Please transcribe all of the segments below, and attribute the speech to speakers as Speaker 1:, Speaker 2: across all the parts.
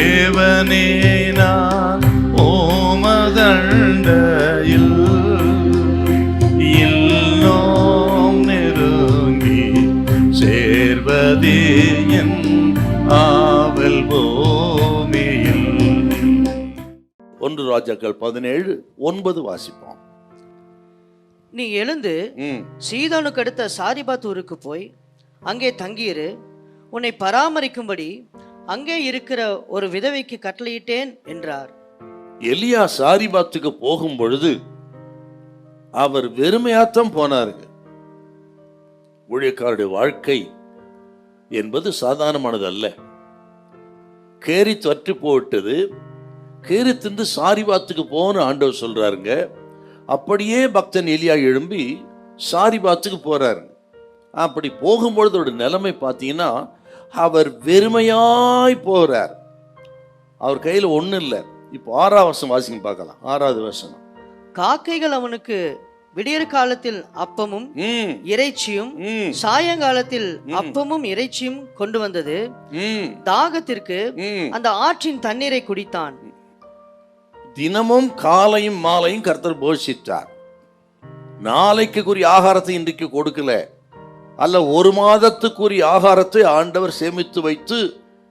Speaker 1: தேவனே நான் ஓமதண்டையில் இன்னும் நெருங்கி சேர்வதே என் ஆவல் பூமியில்.
Speaker 2: 1 ராஜாக்கள் 17:9 வாசிப்போம்.
Speaker 3: நீ எழுந்து சீதோனுக்கு அடுத்த சாரிபாத் ஊருக்கு போய் அங்கே தங்கியிரு. உன்னை பராமரிக்கும்படி அங்கே இருக்கிற ஒரு விதவைக்கு கட்டளையிட்டேன் என்றார்.
Speaker 2: எலியா சாரிபாத்துக்கு போகும் பொழுது அவர் வெறுமையாத்தான் போனாருங்க. ஊழியக்காரருடைய வாழ்க்கை என்பது சாதாரணமானது அல்ல. கேரி தொற்று போட்டது. கேரி தின்று சாரிபாத்துக்கு போன ஆண்டவர் சொல்றாருங்க. அப்படியே பக்தன் எலியா எழும்பி சாரிபாத்துக்கு போறாரு. அப்படி போகும்பொழுது ஒரு நிலைமை பார்த்தீங்கன்னா, அவர் வெறுமையாய் போறார். அவர் கையில் ஒன்றும் இல்லை. இப்போ 6ஆம் வசனம் வாசிங்க பார்க்கலாம். 6வது வசனம்.
Speaker 3: காக்கைகள் அவனுக்கு விடியற் காலத்தில் அப்பமும் இறைச்சியும் சாயங்காலத்தில் அப்பமும் இறைச்சியும் கொண்டு வந்தது. தாகத்திற்கு அந்த ஆற்றின் தண்ணீரை குடித்தான்.
Speaker 2: தினமும் காலையும் மாலையும் கர்த்தர் போஷித்தார். நாளைக்கு கூறிய ஆகாரத்தை இன்றைக்கு கொடுக்கல. அல்ல, 1 மாதத்துக்குரிய ஆகாரத்தை ஆண்டவர் சேமித்து வைத்து,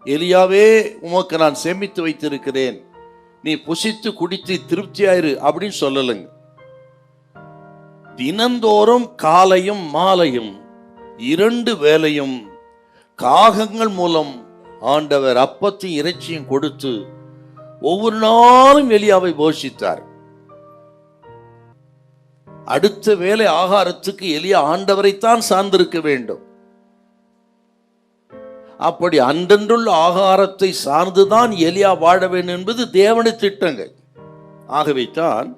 Speaker 2: எலியாவே உமக்கு நான் சேமித்து வைத்திருக்கிறேன், நீ புசித்து குடித்து திருப்தியாயிரு அப்படின்னு சொல்லலைங்க. தினந்தோறும் காலையும் மாலையும் 2 வேளையும் காகங்கள் மூலம் ஆண்டவர் அப்பத்தையும் இறைச்சியும் கொடுத்து ஒவ்வொரு நாளும் எலியாவை போஷித்தார். அடுத்த வேளை ஆகாரத்துக்கு எலியா ஆண்டவரைத்தான் சார்ந்திருக்க வேண்டும். அப்படி அன்றன்றுள்ள ஆகாரத்தை சார்ந்துதான் எலியா வாழ வேண்டும் என்பது தேவனுடைய திட்டங்கள். ஆகவே தான்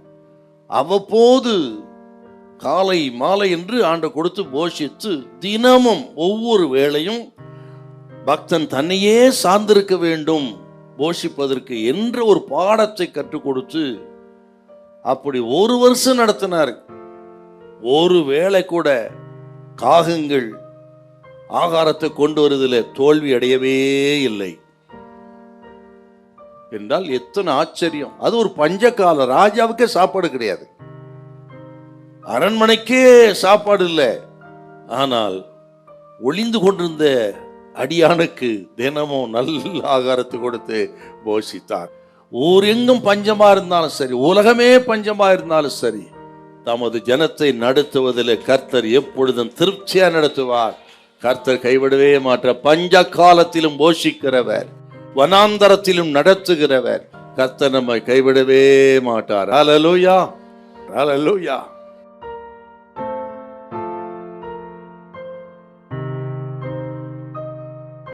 Speaker 2: அவ்வப்போது காலை மாலை என்று ஆண்டவர் கொடுத்து போஷித்து, தினமும் ஒவ்வொரு வேளையும் பக்தன் தன்னையே சார்ந்திருக்க வேண்டும் போஷிப்பதற்கு என்ற ஒரு பாடத்தை கற்றுக் கொடுத்து அப்படி 1 வருஷம் நடத்தினார். ஒரு வேளை கூட காகங்கள் ஆகாரத்தை கொண்டு வருவதில் தோல்வி அடையவே இல்லை என்றால் எத்தனை ஆச்சரியம்! அது ஒரு பஞ்சகால. ராஜாவுக்கே சாப்பாடு கிடையாது, அரண்மனைக்கே சாப்பாடு இல்லை. ஆனால் ஒளிந்து கொண்டிருந்த அடியானுக்கு தினமும் நல்ல ஆகாரத்தை கொடுத்து போஷித்தார். ஊரெங்கும் பஞ்சமா இருந்தாலும் சரி, உலகமே பஞ்சமா இருந்தாலும் சரி, தமது ஜனத்தை நடத்துவதில் கர்த்தர் எப்பொழுதும் திருப்தியா நடத்துவார். கர்த்தர் கைவிடவே மாட்டார். பஞ்ச காலத்திலும் போஷிக்கிறவர், வனாந்தரத்திலும் நடத்துகிறவர். கர்த்தர் நம்மை கைவிடவே மாட்டார். ஹல்லேலூயா, ஹல்லேலூயா.